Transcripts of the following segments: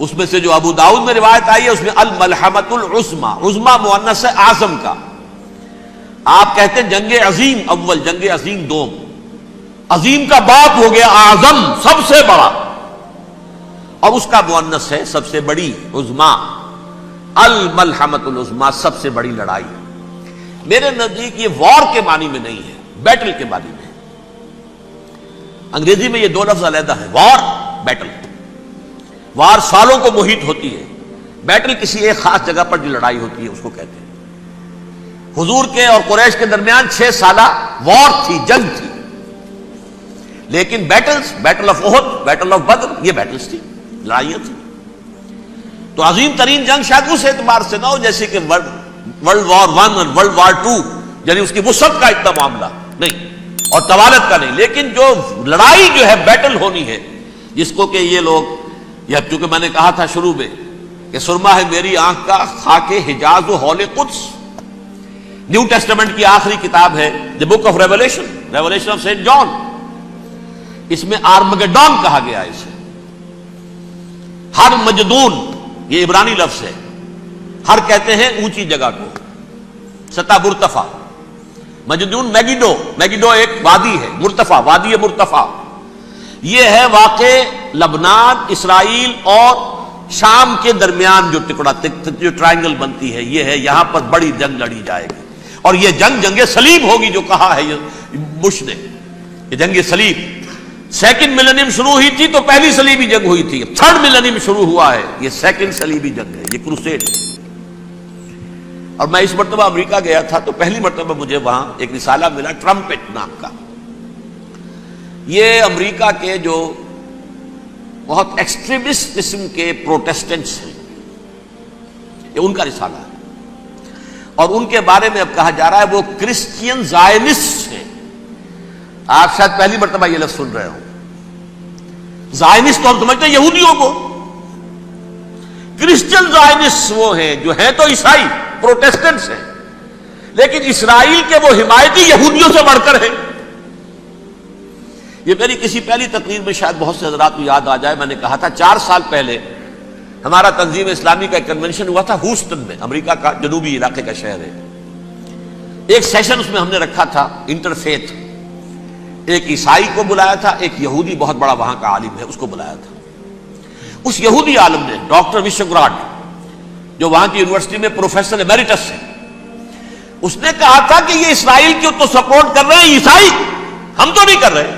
اس میں سے جو ابو داؤد میں روایت آئی ہے اس میں الملحمۃ العظما، عظما مؤنث ہے اعظم کا. آپ کہتے ہیں جنگ عظیم اول، جنگ عظیم دوم، عظیم کا باپ ہو گیا اعظم، سب سے بڑا، اور اس کا مؤنث ہے سب سے بڑی، عظما. الملحمۃ العظما سب سے بڑی لڑائی. میرے نزدیک یہ وار کے معنی میں نہیں ہے، بیٹل کے معنی میں. انگریزی میں یہ دو لفظ علیحدہ ہے، وار، بیٹل. وار سالوں کو محیط ہوتی ہے، بیٹل کسی ایک خاص جگہ پر جو لڑائی ہوتی ہے اس کو کہتے ہیں. حضور کے اور قریش کے درمیان 6 سالہ وار تھی، جنگ تھی. لیکن battles, battle of Uhud, battle of Badr, یہ بیٹلز تھی، لڑائیاں تھیں. تو عظیم ترین جنگ شاید اس اعتبار سے نہ ہو جیسے کہ ورلڈ وار 1 اور ورلڈ وار 2، یعنی اس کی وسعت کا اتنا معاملہ نہیں اور طوالت کا نہیں. لیکن جو لڑائی جو ہے بیٹل ہونی ہے، جس کو کہ یہ لوگ، یا چونکہ میں نے کہا تھا شروع میں کہ سرما ہے میری آنکھ کا خاک حجاز و ہول قدس، نیو ٹیسٹمنٹ کی آخری کتاب ہے the book of revelation, revelation of Saint John. اس میں آرمگڈون کہا گیا ہے اسے. ہر مجدون، یہ عبرانی لفظ ہے. ہر کہتے ہیں اونچی جگہ کو، سطح مرتفع. مجدون میگیڈو، میگیڈو ایک وادی ہے، مرتفع، وادی مرتفع. یہ ہے واقع لبنان، اسرائیل اور شام کے درمیان جو ٹکڑا، جو ٹرائنگل بنتی ہے، یہ ہے. یہاں پر بڑی جنگ لڑی جائے گی، اور یہ جنگ جنگ صلیب ہوگی جو کہا ہے بش نے، یہ جنگ صلیب. سیکنڈ ملینیم شروع ہوئی تھی تو پہلی صلیبی جنگ ہوئی تھی. تھرڈ ملینیم شروع ہوا ہے، یہ سیکنڈ صلیبی جنگ ہے، یہ کروسیڈ. اور میں اس مرتبہ امریکہ گیا تھا تو پہلی مرتبہ مجھے وہاں ایک رسالہ ملا ٹرمپٹ نام کا. یہ امریکہ کے جو بہت ایکسٹریمسٹ قسم کے پروٹیسٹنٹس ہیں، یہ ان کا رسالہ ہے. اور ان کے بارے میں اب کہا جا رہا ہے وہ کرسچین زائنسٹ ہیں. آپ شاید پہلی مرتبہ یہ لفظ سن رہے ہو. زائنسٹ تو ہم سمجھتے ہیں یہودیوں کو، کرسچین زائنسٹ وہ ہیں جو ہیں تو عیسائی پروٹیسٹنٹس ہیں، لیکن اسرائیل کے وہ حمایتی یہودیوں سے بڑھ کر ہیں. یہ میری کسی پہلی تقریر میں شاید بہت سے حضرات کو یاد آ جائے، میں نے کہا تھا 4 سال پہلے ہمارا تنظیم اسلامی کا ایک کنونشن ہوا تھا ہیوسٹن میں، امریکہ کا جنوبی علاقے کا شہر ہے. ایک سیشن اس میں ہم نے رکھا تھا انٹرفیتھ. ایک عیسائی کو بلایا تھا، ایک یہودی بہت بڑا وہاں کا عالم ہے اس کو بلایا تھا. اس یہودی عالم نے، ڈاکٹر وشوگراڈ، جو وہاں کی یونیورسٹی میں پروفیسر ایمیریٹس ہے، اس نے کہا تھا کہ یہ اسرائیل کو تو سپورٹ کر رہے ہیں عیسائی، ہم تو نہیں کر رہے.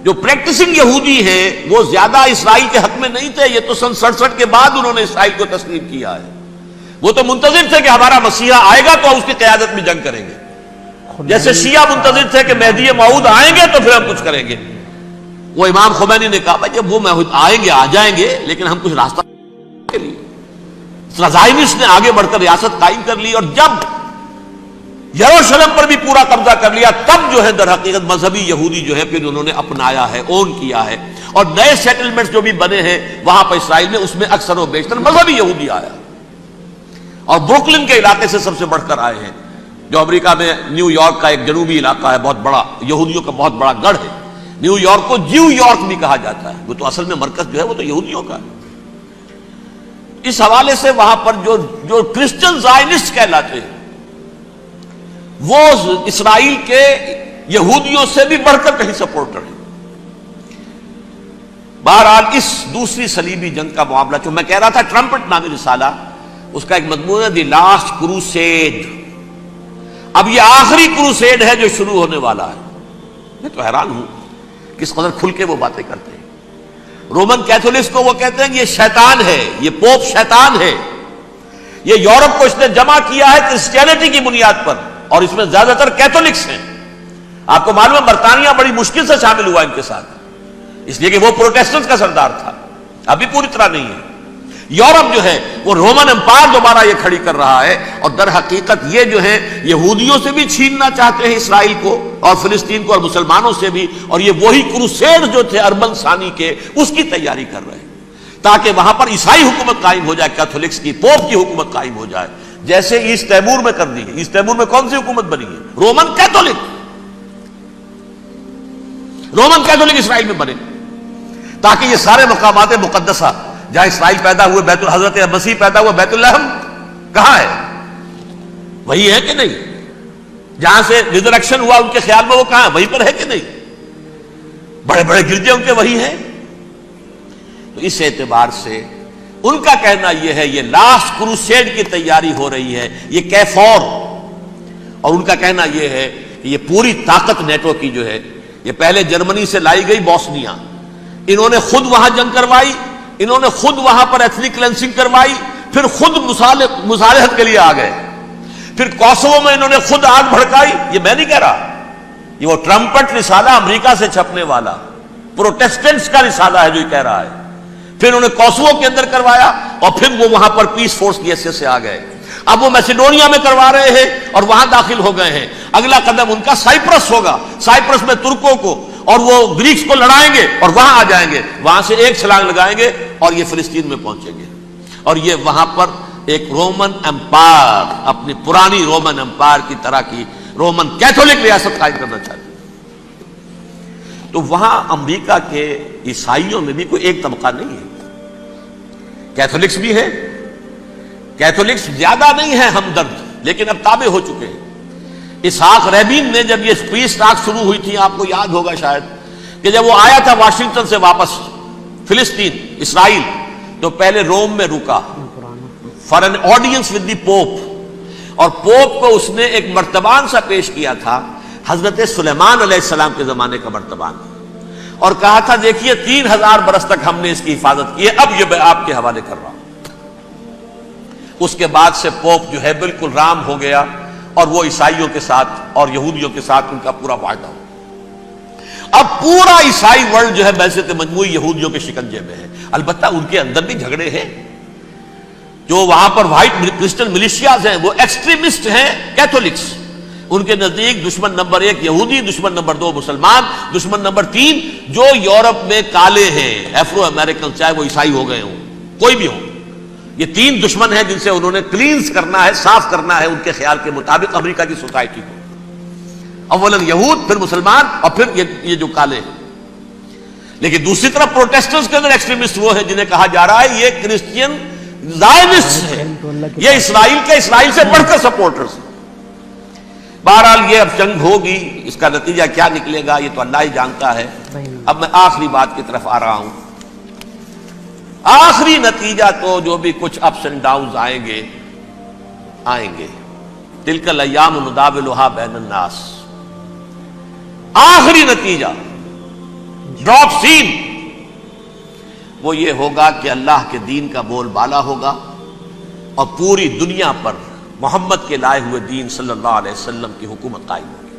جو پریکٹسنگ یہودی ہیں وہ زیادہ اسرائیل کے حق میں نہیں تھے. یہ تو سن 67 کے بعد انہوں نے اسرائیل کو تسلیم کیا ہے. وہ تو منتظر تھے کہ ہمارا مسیحا آئے گا تو اس کی قیادت میں جنگ کریں گے، جیسے شیعہ منتظر تھے کہ مہدی موعود آئیں گے تو پھر ہم کچھ کریں گے. وہ امام خمینی نے کہا بھائی جب وہ آئیں گے آ جائیں گے، لیکن ہم کچھ راستہ کے لیے. زائنسٹ نے آگے بڑھ کر ریاست قائم کر لی، اور جب یروشلم پر بھی پورا قبضہ کر لیا تب جو ہے در حقیقت مذہبی یہودی جو ہے پھر انہوں نے اپنایا ہے، اون کیا ہے. اور نئے سیٹلمنٹس جو بھی بنے ہیں وہاں پر اسرائیل میں، اس میں اکثر و بیشتر مذہبی یہودی آیا. اور بروکلن کے علاقے سے سب سے بڑھ کر آئے ہیں، جو امریکہ میں نیو یارک کا ایک جنوبی علاقہ ہے، بہت بڑا یہودیوں کا بہت بڑا گڑھ ہے. نیو یارک کو جیو یارک بھی کہا جاتا ہے، وہ تو اصل میں مرکز جو ہے وہ تو یہودیوں کا ہے. اس حوالے سے وہاں پر جو کرسچن زائنسٹ کہلاتے ہیں وہ اسرائیل کے یہودیوں سے بھی بڑھ کر کہیں سپورٹر ہیں. بہرحال اس دوسری صلیبی جنگ کا معاملہ جو میں کہہ رہا تھا، ٹرمپٹ نامی رسالہ، اس کا ایک مضمون ہے دی لاسٹ کروسیڈ. اب یہ آخری کروسیڈ ہے جو شروع ہونے والا ہے. میں تو حیران ہوں کس قدر کھل کے وہ باتیں کرتے ہیں. رومن کیتھولکس کو وہ کہتے ہیں کہ یہ شیطان ہے، یہ پوپ شیطان ہے. یہ یورپ کو اس نے جمع کیا ہے کرسچینٹی کی بنیاد پر، اور اس میں زیادہ تر کیتھولکس ہیں. آپ کو معلوم ہے برطانیہ بڑی مشکل سے شامل ہوا ان کے ساتھ، اس لیے کہ وہ پروٹیسٹنٹ کا سردار تھا، ابھی پوری طرح نہیں ہے. یورپ جو ہے وہ رومن امپائر دوبارہ یہ کھڑی کر رہا ہے، اور در حقیقت یہ جو ہے یہودیوں سے بھی چھیننا چاہتے ہیں اسرائیل کو اور فلسطین کو، اور مسلمانوں سے بھی. اور یہ وہی کروسیڈ جو تھے اربن ثانی کے، اس کی تیاری کر رہے ہیں تاکہ وہاں پر عیسائی حکومت قائم ہو جائے، کیتھولکس کی، پوپ کی حکومت قائم ہو جائے، جیسے ایسٹ تیمور میں کر دی ہے. ایسٹ تیمور میں کون سی حکومت بنی ہے؟ Roman Catholic. رومن کیتھولک اسرائیل میں بنے تاکہ یہ سارے مقامات مقدسہ جہاں اسرائیل پیدا ہوئے حضرت مسیح پیدا ہوئے بیت اللحم کہاں ہے؟ وہی ہے کہ نہیں؟ جہاں سے ریزریکشن ہوا ان کے خیال میں وہ کہاں ہے؟ وہیں پر ہے کہ نہیں؟ بڑے بڑے گرجے ان کے وہی ہیں. تو اس اعتبار سے ان کا کہنا یہ ہے یہ لاسٹ کروسیڈ کی تیاری ہو رہی ہے، یہ کیفور. اور ان کا کہنا یہ ہے کہ یہ پوری طاقت نیٹو کی جو ہے یہ پہلے جرمنی سے لائی گئی بوسنیا، انہوں نے خود وہاں جنگ کروائی، انہوں نے خود وہاں پر ایتھنک کلینسنگ کروائی، پھر خود مصالحت کے لیے آ گئے، پھر کوسوو میں انہوں نے خود آگ بھڑکائی. یہ میں نہیں کہہ رہا، یہ وہ ٹرمپٹ رسالہ امریکہ سے چھپنے والا پروٹیسٹنٹس کا رسالہ ہے جو یہ کہہ رہا ہے. پھر انہوں نے کوسوو کے اندر کروایا اور پھر وہ وہاں پر پیس فورس کی حیثیت سے آ گئے. اب وہ میسیڈونیا میں کروا رہے ہیں اور وہاں داخل ہو گئے ہیں. اگلا قدم ان کا سائپرس ہوگا، سائپرس میں ترکوں کو اور وہ گریکس کو لڑائیں گے اور وہاں آ جائیں گے، وہاں سے ایک چھلانگ لگائیں گے اور یہ فلسطین میں پہنچیں گے. اور یہ وہاں پر ایک رومن امپائر، اپنی پرانی رومن امپائر کی طرح کی رومن کیتھولک ریاست قائم کرنا چاہتے ہیں. تو وہاں امریکہ کے عیسائیوں میں بھی کوئی ایک طبقہ نہیں ہے، کیتھولکس بھی ہے. کیتھولکس زیادہ نہیں ہے ہمدرد، لیکن اب تابع ہو چکے ہیں. اسحاق ریبین نے جب یہ پیس ٹاک شروع ہوئی تھی، آپ کو یاد ہوگا شاید، کہ جب وہ آیا تھا واشنگٹن سے واپس فلسطین اسرائیل، تو پہلے روم میں رکا for an audience with the Pope. اور پوپ کو اس نے ایک مرتبان سا پیش کیا تھا، حضرت سلیمان علیہ السلام کے زمانے کا مرتبان، اور کہا تھا دیکھیے 3000 برس تک ہم نے اس کی حفاظت کی ہے، اب یہ میں آپ کے حوالے کر رہا ہوں. اس کے بعد سے پوپ جو ہے بالکل رام ہو گیا اور وہ عیسائیوں کے ساتھ اور یہودیوں کے ساتھ ان کا پورا معاہدہ ہو. اب پورا عیسائی ورلڈ جو ہے بعثت مجموعی یہودیوں کے شکنجے میں ہے. البتہ ان کے اندر بھی جھگڑے ہیں. جو وہاں پر وائٹ کرسچن ملیشیاز ہیں وہ ایکسٹریمسٹ ہیں کیتھولکس. ان کے نزدیک دشمن نمبر 1 یہودی، دشمن نمبر 2 مسلمان، دشمن نمبر 3 جو یورپ میں کالے ہیں، ایفرو امریکن، چاہے وہ عیسائی ہو گئے ہوں کوئی بھی ہو. یہ 3 دشمن ہیں جن سے انہوں نے کلینز کرنا ہے، صاف کرنا ہے ان کے خیال کے مطابق امریکہ کی سوسائٹی کو. اولاً یہود، پھر مسلمان، اور پھر یہ جو کالے ہیں. لیکن دوسری طرف پروٹیسٹنٹس کے اندر ایکسٹریمسٹ وہ ہیں جنہیں کہا جا رہا ہے یہ کرسچین زائنسٹ ہیں، یہ اسرائیل سے بڑھ کر سپورٹرز ہیں. بہرحال یہ اب جنگ ہوگی، اس کا نتیجہ کیا نکلے گا یہ تو اللہ ہی جانتا ہے. اب میں آخری بات کی طرف آ رہا ہوں. آخری نتیجہ تو جو بھی کچھ اپس اینڈ ڈاؤنز آئیں گے، تلک الایام نداولھا بین الناس، آخری نتیجہ ڈراپ سین وہ یہ ہوگا کہ اللہ کے دین کا بول بالا ہوگا اور پوری دنیا پر محمد کے لائے ہوئے دین صلی اللہ علیہ وسلم کی حکومت قائم ہوگی.